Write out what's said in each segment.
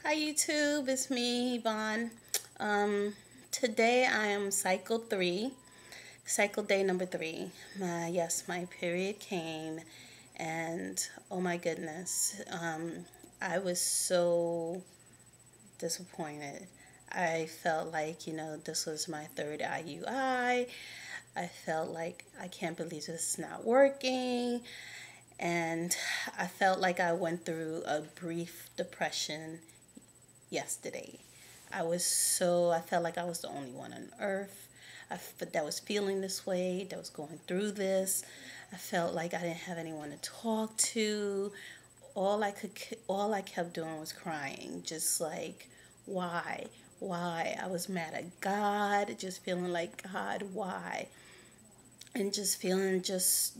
Hi YouTube, it's me, Yvonne. Today I am cycle 3, cycle day number 3. My period came and oh my goodness, I was so disappointed. I felt like, this was my third IUI. I felt like I can't believe this is not working. And I felt like I went through a brief depression yesterday. I felt like I was the only one on earth that was feeling this way, that was going through this. I felt like I didn't have anyone to talk to. All I kept doing was crying, just like, why? Why? I was mad at God, just feeling like, God, why? And just feeling just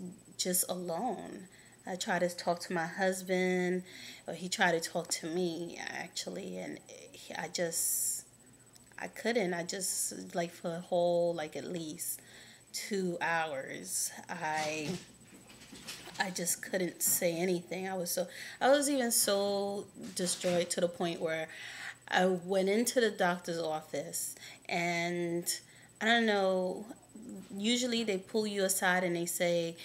alone. I tried to talk to my husband, or he tried to talk to me actually, and I couldn't. I just like for a whole like at least 2 hours. I just couldn't say anything. I was even so destroyed to the point where I went into the doctor's office and I don't know, usually they pull you aside and they say,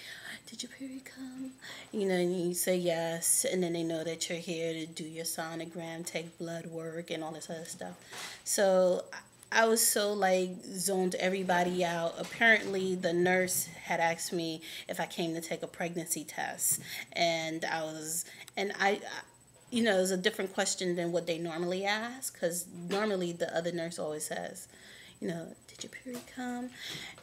"Did your period come?" And you say yes, and then they know that you're here to do your sonogram, take blood work, and all this other stuff. So I was so like zoned everybody out. Apparently, the nurse had asked me if I came to take a pregnancy test, and it was a different question than what they normally ask, because normally the other nurse always says, "Did your period come?"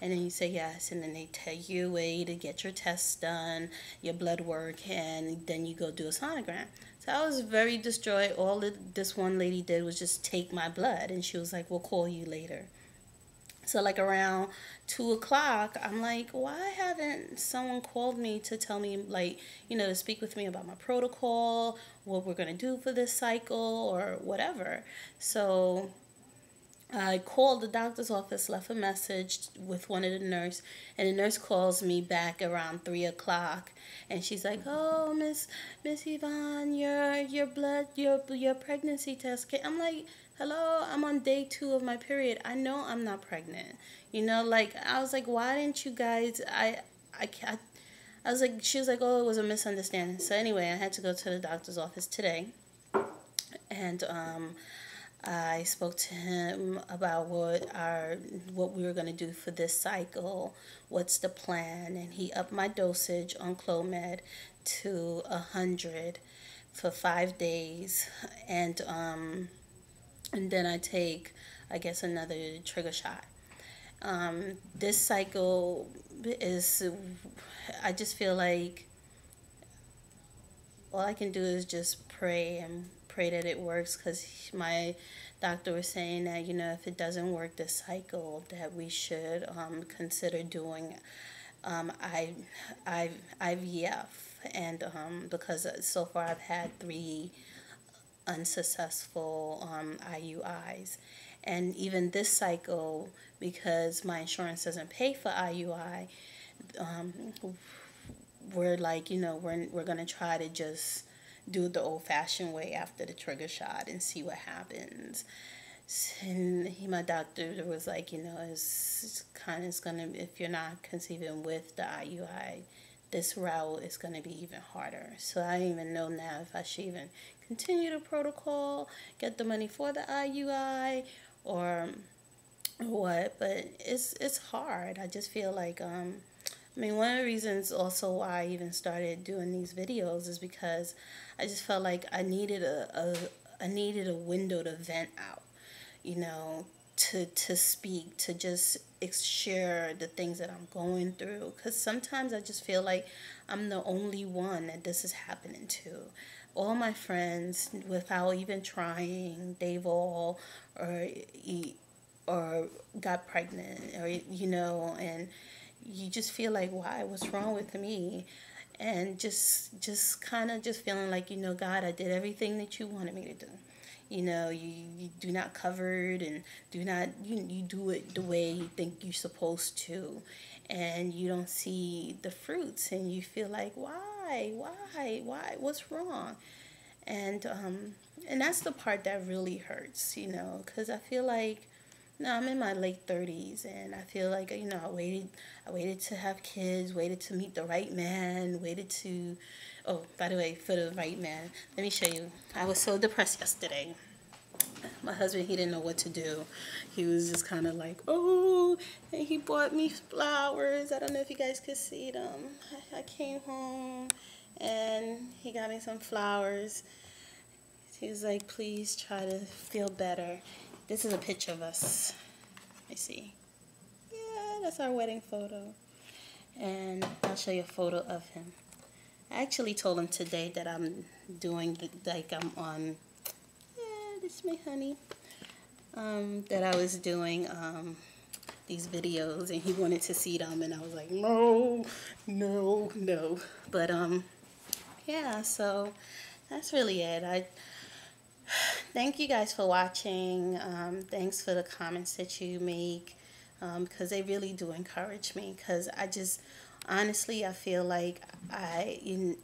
And then you say yes, and then they tell you a way to get your tests done, your blood work, and then you go do a sonogram. So I was very destroyed. All this one lady did was just take my blood, and she was like, "We'll call you later." So like around 2 o'clock, I'm like, why haven't someone called me to tell me, like, to speak with me about my protocol, what we're gonna do for this cycle, or whatever. So I called the doctor's office, left a message with one of the nurse, and the nurse calls me back around 3 o'clock, and she's like, "Oh, Miss Yvonne, your blood, your pregnancy test." I'm like, "Hello, I'm on day 2 of my period. I know I'm not pregnant." Like I was like, "Why didn't you guys?" I was like, she was like, "Oh, it was a misunderstanding." So anyway, I had to go to the doctor's office today, and I spoke to him about what we were going to do for this cycle, what's the plan, and he upped my dosage on Clomid to 100 for 5 days, and then I take, I guess, another trigger shot. This cycle is, I just feel like all I can do is just pray and pray that it works, because my doctor was saying that if it doesn't work this cycle, that we should consider doing IVF, and because so far I've had 3 unsuccessful IUIs, and even this cycle, because my insurance doesn't pay for IUI, um, we're like, we're gonna try to just do it the old-fashioned way after the trigger shot and see what happens. And my doctor was like, it's gonna, if you're not conceiving with the IUI, this route is gonna be even harder. So I don't even know now if I should even continue the protocol, get the money for the IUI, or what. But it's hard. I just feel like one of the reasons also why I even started doing these videos is because I just felt like I needed a window to vent out, to speak, to just share the things that I'm going through. Because sometimes I just feel like I'm the only one that this is happening to. All my friends, without even trying, they've all or got pregnant, or and you just feel like, why? What's wrong with me? And just kind of just feeling like, God, I did everything that you wanted me to do. You do not covered, and you do it the way you think you're supposed to, and you don't see the fruits, and you feel like, why, what's wrong? And And that's the part that really hurts, you know, because I feel like, no, I'm in my late 30s, and I feel like, you know, I waited to have kids, waited to meet the right man, waited to, oh, by the way, for the right man, let me show you. I was so depressed yesterday. My husband, he didn't know what to do. He was just kind of like, oh, and he bought me flowers. I don't know if you guys could see them. I came home, and he got me some flowers. He was like, please try to feel better. This is a picture of us. Let me see. Yeah, that's our wedding photo. And I'll show you a photo of him. I actually told him today that I'm doing, I'm on, yeah, this is my honey. That I was doing these videos, and he wanted to see them, and I was like, no. But, yeah, so that's really it. Thank you guys for watching. Thanks for the comments that you make, because they really do encourage me, because I just, honestly, I feel like even,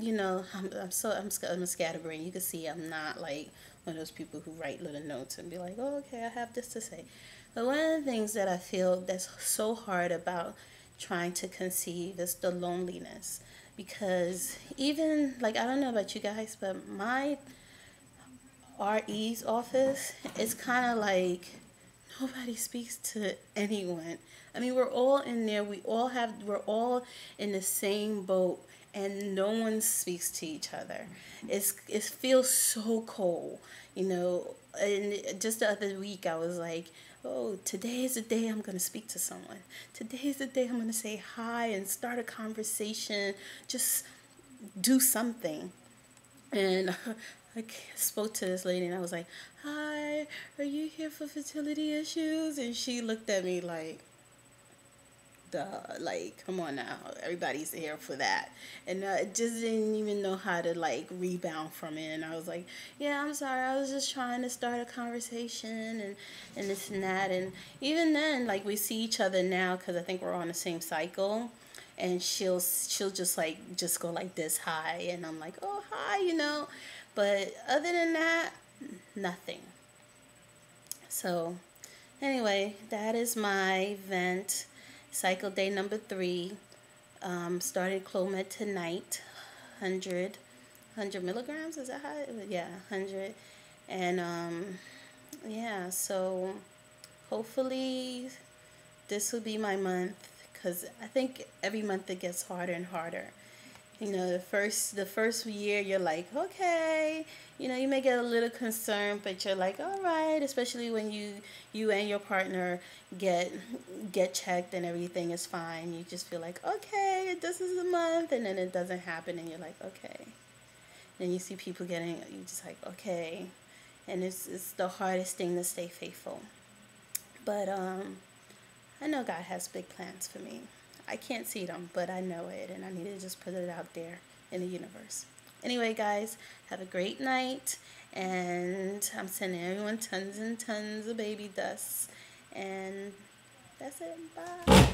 you know, I'm a scatterbrain. You can see I'm not like one of those people who write little notes and be like, oh, okay, I have this to say. But one of the things that I feel that's so hard about trying to conceive is the loneliness, because even, like, I don't know about you guys, but my RE's office is kind of like nobody speaks to anyone. I mean, we're all in there. We're all in the same boat, and no one speaks to each other. It feels so cold, you know. And just the other week, I was like, oh, today is the day I'm going to speak to someone. Today is the day I'm going to say hi and start a conversation. Just do something. And I spoke to this lady, and I was like, hi, are you here for fertility issues? And she looked at me like, duh, like, come on now, everybody's here for that. And I just didn't even know how to, like, rebound from it. And I was like, yeah, I'm sorry, I was just trying to start a conversation and this and that. And even then, like, we see each other now because I think we're on the same cycle. And she'll just go like this, hi, and I'm like, oh, hi, you know. But other than that, nothing. So anyway, that is my vent. Cycle day number 3. Started Clomid tonight. 100 milligrams, is that how yeah, 100. And yeah, so hopefully this will be my month, because I think every month it gets harder and harder. You know, the first year you're like, okay, you know, you may get a little concerned, but you're like, all right, especially when you and your partner get checked and everything is fine. You just feel like, okay, this is the month, and then it doesn't happen, and you're like, okay. And you see people getting, you're just like, okay. And it's the hardest thing to stay faithful. But I know God has big plans for me. I can't see them, but I know it, and I need to just put it out there in the universe. Anyway, guys, have a great night, and I'm sending everyone tons and tons of baby dust, and that's it. Bye.